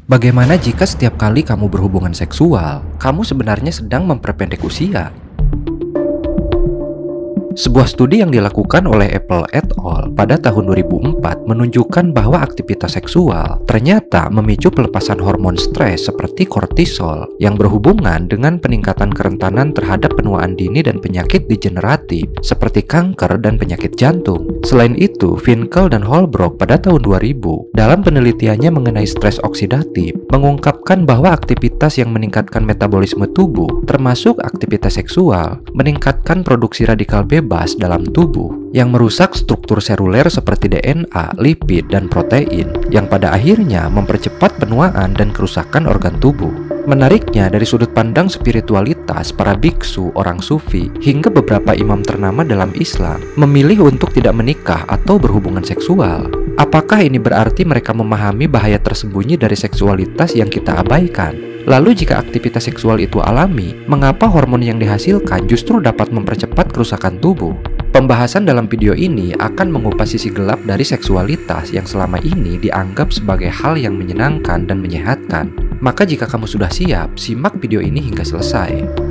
Bagaimana jika setiap kali kamu berhubungan seksual, kamu sebenarnya sedang memperpendek usia? Sebuah studi yang dilakukan oleh Apple et al. Pada tahun 2004 menunjukkan bahwa aktivitas seksual ternyata memicu pelepasan hormon stres seperti kortisol yang berhubungan dengan peningkatan kerentanan terhadap penuaan dini dan penyakit degeneratif seperti kanker dan penyakit jantung. Selain itu, Finkel dan Holbrook pada tahun 2000 dalam penelitiannya mengenai stres oksidatif mengungkapkan bahwa aktivitas yang meningkatkan metabolisme tubuh, termasuk aktivitas seksual, meningkatkan produksi radikal bebas dalam tubuh yang merusak struktur seluler seperti DNA, lipid, dan protein yang pada akhirnya mempercepat penuaan dan kerusakan organ tubuh. Menariknya, dari sudut pandang spiritualitas, para biksu, orang sufi, hingga beberapa imam ternama dalam Islam memilih untuk tidak menikah atau berhubungan seksual. Apakah ini berarti mereka memahami bahaya tersembunyi dari seksualitas yang kita abaikan? Lalu jika aktivitas seksual itu alami, mengapa hormon yang dihasilkan justru dapat mempercepat kerusakan tubuh? Pembahasan dalam video ini akan mengupas sisi gelap dari seksualitas yang selama ini dianggap sebagai hal yang menyenangkan dan menyehatkan. Maka jika kamu sudah siap, simak video ini hingga selesai.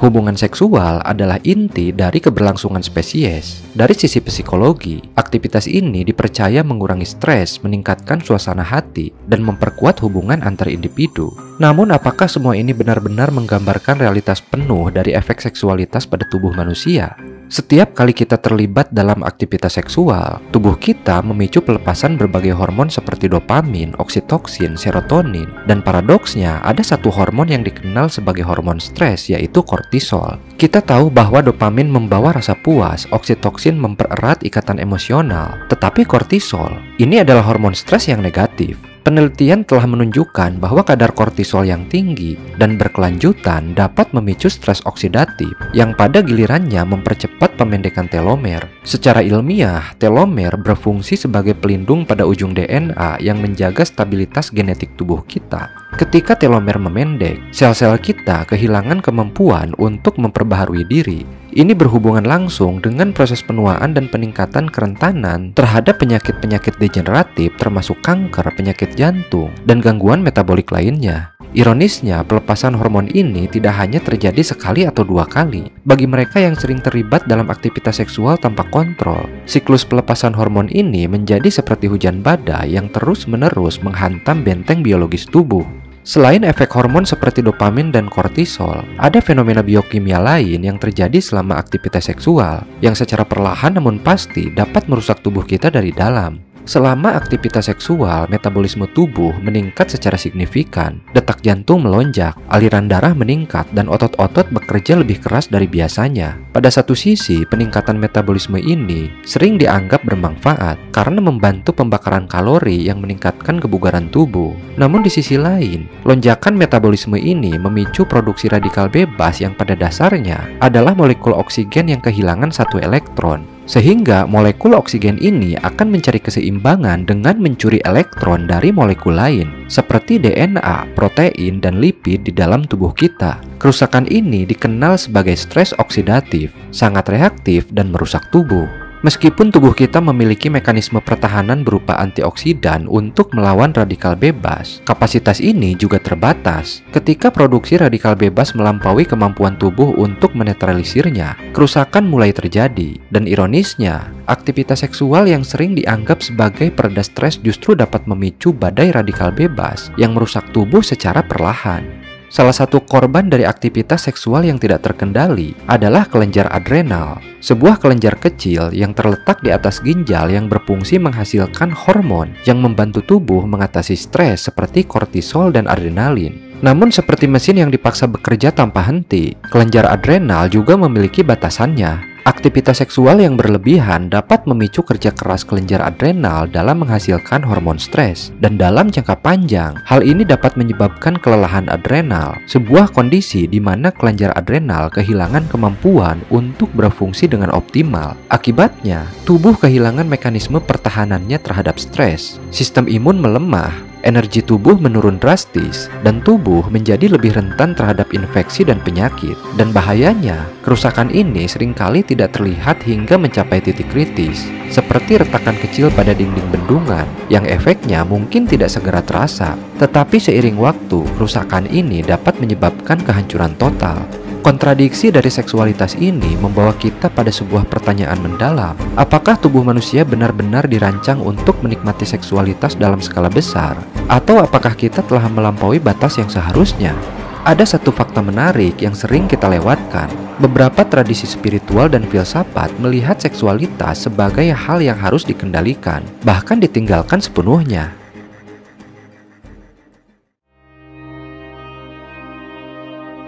Hubungan seksual adalah inti dari keberlangsungan spesies. Dari sisi psikologi, aktivitas ini dipercaya mengurangi stres, meningkatkan suasana hati, dan memperkuat hubungan antar individu. Namun, apakah semua ini benar-benar menggambarkan realitas penuh dari efek seksualitas pada tubuh manusia? Setiap kali kita terlibat dalam aktivitas seksual, tubuh kita memicu pelepasan berbagai hormon seperti dopamin, oksitoksin, serotonin, dan paradoksnya ada satu hormon yang dikenal sebagai hormon stres, yaitu kortisol. Kita tahu bahwa dopamin membawa rasa puas, oksitoksin mempererat ikatan emosional, tetapi kortisol ini adalah hormon stres yang negatif. Penelitian telah menunjukkan bahwa kadar kortisol yang tinggi dan berkelanjutan dapat memicu stres oksidatif yang pada gilirannya mempercepat pemendekan telomer. Secara ilmiah, telomer berfungsi sebagai pelindung pada ujung DNA yang menjaga stabilitas genetik tubuh kita. Ketika telomer memendek, sel-sel kita kehilangan kemampuan untuk memperbaharui diri. Ini berhubungan langsung dengan proses penuaan dan peningkatan kerentanan terhadap penyakit-penyakit degeneratif termasuk kanker, penyakit jantung, dan gangguan metabolik lainnya. Ironisnya, pelepasan hormon ini tidak hanya terjadi sekali atau dua kali. Bagi mereka yang sering terlibat dalam aktivitas seksual tanpa kontrol, siklus pelepasan hormon ini menjadi seperti hujan badai yang terus-menerus menghantam benteng biologis tubuh. Selain efek hormon seperti dopamin dan kortisol, ada fenomena biokimia lain yang terjadi selama aktivitas seksual yang secara perlahan namun pasti dapat merusak tubuh kita dari dalam. Selama aktivitas seksual, metabolisme tubuh meningkat secara signifikan, detak jantung melonjak, aliran darah meningkat, dan otot-otot bekerja lebih keras dari biasanya. Pada satu sisi, peningkatan metabolisme ini sering dianggap bermanfaat karena membantu pembakaran kalori yang meningkatkan kebugaran tubuh. Namun di sisi lain, lonjakan metabolisme ini memicu produksi radikal bebas yang pada dasarnya adalah molekul oksigen yang kehilangan satu elektron. Sehingga molekul oksigen ini akan mencari keseimbangan dengan mencuri elektron dari molekul lain, seperti DNA, protein, dan lipid di dalam tubuh kita. Kerusakan ini dikenal sebagai stres oksidatif, sangat reaktif dan merusak tubuh. Meskipun tubuh kita memiliki mekanisme pertahanan berupa antioksidan untuk melawan radikal bebas, kapasitas ini juga terbatas. Ketika produksi radikal bebas melampaui kemampuan tubuh untuk menetralisirnya, kerusakan mulai terjadi. Dan ironisnya, aktivitas seksual yang sering dianggap sebagai pereda stres justru dapat memicu badai radikal bebas yang merusak tubuh secara perlahan. Salah satu korban dari aktivitas seksual yang tidak terkendali adalah kelenjar adrenal, sebuah kelenjar kecil yang terletak di atas ginjal yang berfungsi menghasilkan hormon yang membantu tubuh mengatasi stres seperti kortisol dan adrenalin. Namun seperti mesin yang dipaksa bekerja tanpa henti, kelenjar adrenal juga memiliki batasannya. Aktivitas seksual yang berlebihan dapat memicu kerja keras kelenjar adrenal dalam menghasilkan hormon stres, dan dalam jangka panjang, hal ini dapat menyebabkan kelelahan adrenal, sebuah kondisi di mana kelenjar adrenal kehilangan kemampuan untuk berfungsi dengan optimal. Akibatnya, tubuh kehilangan mekanisme pertahanannya terhadap stres, sistem imun melemah, energi tubuh menurun drastis, dan tubuh menjadi lebih rentan terhadap infeksi dan penyakit. Dan bahayanya, kerusakan ini seringkali tidak terlihat hingga mencapai titik kritis, seperti retakan kecil pada dinding bendungan yang efeknya mungkin tidak segera terasa. Tetapi seiring waktu, kerusakan ini dapat menyebabkan kehancuran total. Kontradiksi dari seksualitas ini membawa kita pada sebuah pertanyaan mendalam. Apakah tubuh manusia benar-benar dirancang untuk menikmati seksualitas dalam skala besar? Atau apakah kita telah melampaui batas yang seharusnya? Ada satu fakta menarik yang sering kita lewatkan. Beberapa tradisi spiritual dan filsafat melihat seksualitas sebagai hal yang harus dikendalikan, bahkan ditinggalkan sepenuhnya.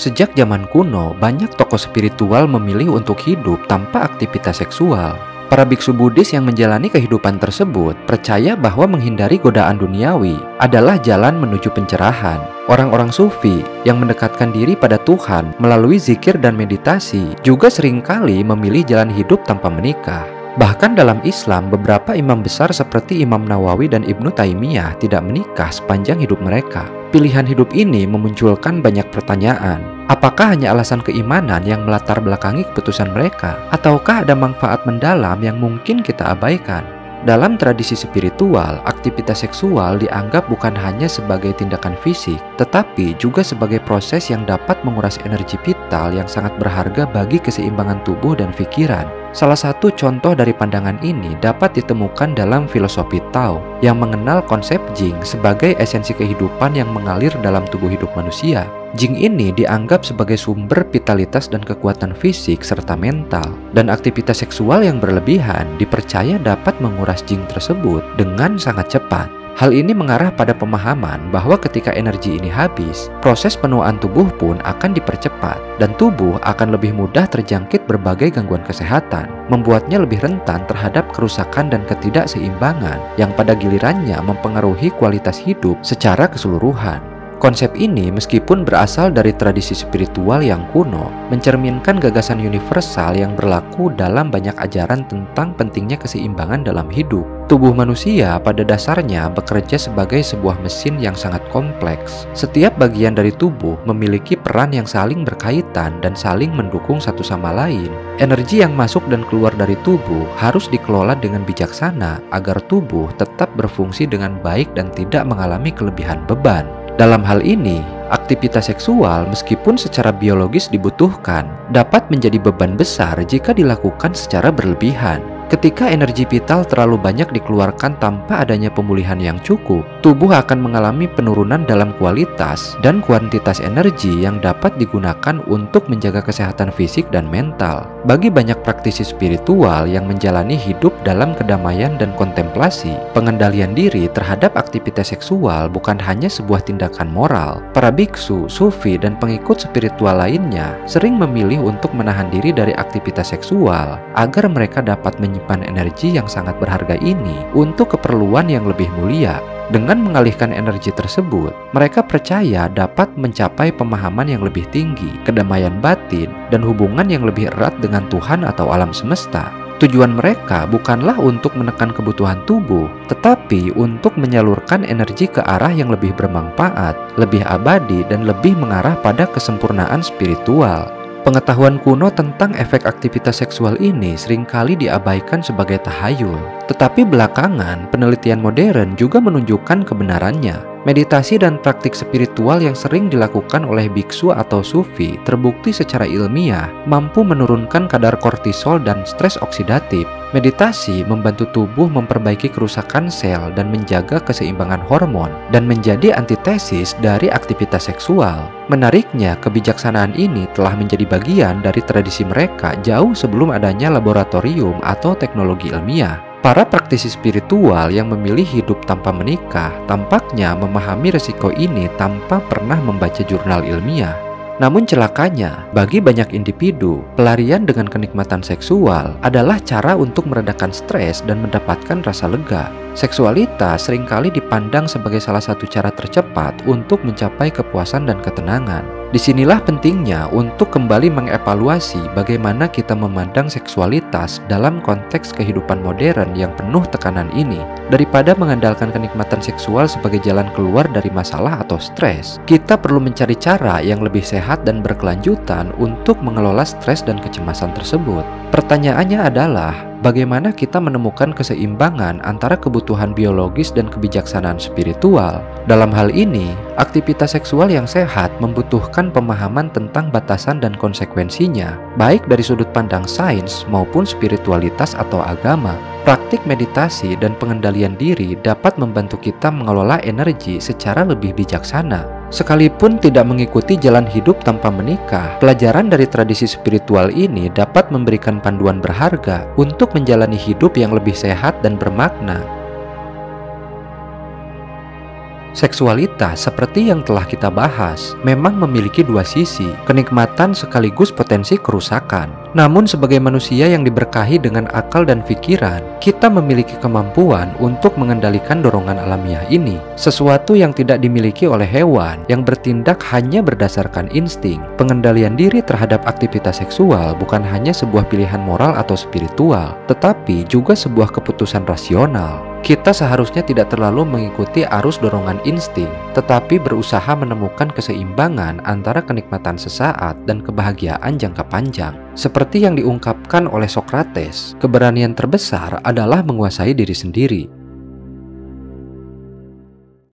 Sejak zaman kuno, banyak tokoh spiritual memilih untuk hidup tanpa aktivitas seksual. Para biksu Buddhis yang menjalani kehidupan tersebut percaya bahwa menghindari godaan duniawi adalah jalan menuju pencerahan. Orang-orang sufi yang mendekatkan diri pada Tuhan melalui zikir dan meditasi juga seringkali memilih jalan hidup tanpa menikah. Bahkan dalam Islam, beberapa imam besar seperti Imam Nawawi dan Ibnu Taimiyah tidak menikah sepanjang hidup mereka. Pilihan hidup ini memunculkan banyak pertanyaan. Apakah hanya alasan keimanan yang melatar belakangi keputusan mereka? Ataukah ada manfaat mendalam yang mungkin kita abaikan? Dalam tradisi spiritual, aktivitas seksual dianggap bukan hanya sebagai tindakan fisik, tetapi juga sebagai proses yang dapat menguras energi vital yang sangat berharga bagi keseimbangan tubuh dan pikiran. Salah satu contoh dari pandangan ini dapat ditemukan dalam filosofi Tao yang mengenal konsep Jing sebagai esensi kehidupan yang mengalir dalam tubuh hidup manusia. Jing ini dianggap sebagai sumber vitalitas dan kekuatan fisik serta mental, dan aktivitas seksual yang berlebihan dipercaya dapat menguras Jing tersebut dengan sangat cepat. Hal ini mengarah pada pemahaman bahwa ketika energi ini habis, proses penuaan tubuh pun akan dipercepat, dan tubuh akan lebih mudah terjangkit berbagai gangguan kesehatan, membuatnya lebih rentan terhadap kerusakan dan ketidakseimbangan yang pada gilirannya mempengaruhi kualitas hidup secara keseluruhan. Konsep ini meskipun berasal dari tradisi spiritual yang kuno, mencerminkan gagasan universal yang berlaku dalam banyak ajaran tentang pentingnya keseimbangan dalam hidup. Tubuh manusia pada dasarnya bekerja sebagai sebuah mesin yang sangat kompleks. Setiap bagian dari tubuh memiliki peran yang saling berkaitan dan saling mendukung satu sama lain. Energi yang masuk dan keluar dari tubuh harus dikelola dengan bijaksana agar tubuh tetap berfungsi dengan baik dan tidak mengalami kelebihan beban. Dalam hal ini, aktivitas seksual meskipun secara biologis dibutuhkan, dapat menjadi beban besar jika dilakukan secara berlebihan. Ketika energi vital terlalu banyak dikeluarkan tanpa adanya pemulihan yang cukup, tubuh akan mengalami penurunan dalam kualitas dan kuantitas energi yang dapat digunakan untuk menjaga kesehatan fisik dan mental. Bagi banyak praktisi spiritual yang menjalani hidup dalam kedamaian dan kontemplasi, pengendalian diri terhadap aktivitas seksual bukan hanya sebuah tindakan moral. Para biksu, sufi, dan pengikut spiritual lainnya sering memilih untuk menahan diri dari aktivitas seksual agar mereka dapat menyimpan energi yang sangat berharga ini untuk keperluan yang lebih mulia. Dengan mengalihkan energi tersebut, mereka percaya dapat mencapai pemahaman yang lebih tinggi, kedamaian batin, dan hubungan yang lebih erat dengan Tuhan atau alam semesta. Tujuan mereka bukanlah untuk menekan kebutuhan tubuh, tetapi untuk menyalurkan energi ke arah yang lebih bermanfaat, lebih abadi, dan lebih mengarah pada kesempurnaan spiritual. Pengetahuan kuno tentang efek aktivitas seksual ini seringkali diabaikan sebagai tahayul. Tetapi belakangan, penelitian modern juga menunjukkan kebenarannya. Meditasi dan praktik spiritual yang sering dilakukan oleh biksu atau sufi terbukti secara ilmiah mampu menurunkan kadar kortisol dan stres oksidatif. Meditasi membantu tubuh memperbaiki kerusakan sel dan menjaga keseimbangan hormon, dan menjadi antitesis dari aktivitas seksual. Menariknya, kebijaksanaan ini telah menjadi bagian dari tradisi mereka jauh sebelum adanya laboratorium atau teknologi ilmiah. Para praktisi spiritual yang memilih hidup tanpa menikah tampaknya memahami resiko ini tanpa pernah membaca jurnal ilmiah. Namun celakanya, bagi banyak individu, pelarian dengan kenikmatan seksual adalah cara untuk meredakan stres dan mendapatkan rasa lega. Seksualitas seringkali dipandang sebagai salah satu cara tercepat untuk mencapai kepuasan dan ketenangan. Disinilah pentingnya untuk kembali mengevaluasi bagaimana kita memandang seksualitas dalam konteks kehidupan modern yang penuh tekanan ini. Daripada mengandalkan kenikmatan seksual sebagai jalan keluar dari masalah atau stres, kita perlu mencari cara yang lebih sehat dan berkelanjutan untuk mengelola stres dan kecemasan tersebut. Pertanyaannya adalah, bagaimana kita menemukan keseimbangan antara kebutuhan biologis dan kebijaksanaan spiritual? Dalam hal ini, aktivitas seksual yang sehat membutuhkan pemahaman tentang batasan dan konsekuensinya, baik dari sudut pandang sains maupun spiritualitas atau agama. Praktik meditasi dan pengendalian diri dapat membantu kita mengelola energi secara lebih bijaksana. Sekalipun tidak mengikuti jalan hidup tanpa menikah, pelajaran dari tradisi spiritual ini dapat memberikan panduan berharga untuk menjalani hidup yang lebih sehat dan bermakna. Seksualitas, seperti yang telah kita bahas, memang memiliki dua sisi, kenikmatan sekaligus potensi kerusakan. Namun sebagai manusia yang diberkahi dengan akal dan pikiran, kita memiliki kemampuan untuk mengendalikan dorongan alamiah ini, sesuatu yang tidak dimiliki oleh hewan yang bertindak hanya berdasarkan insting. Pengendalian diri terhadap aktivitas seksual bukan hanya sebuah pilihan moral atau spiritual, tetapi juga sebuah keputusan rasional. Kita seharusnya tidak terlalu mengikuti arus dorongan insting, tetapi berusaha menemukan keseimbangan antara kenikmatan sesaat dan kebahagiaan jangka panjang. Seperti yang diungkapkan oleh Socrates, keberanian terbesar adalah menguasai diri sendiri.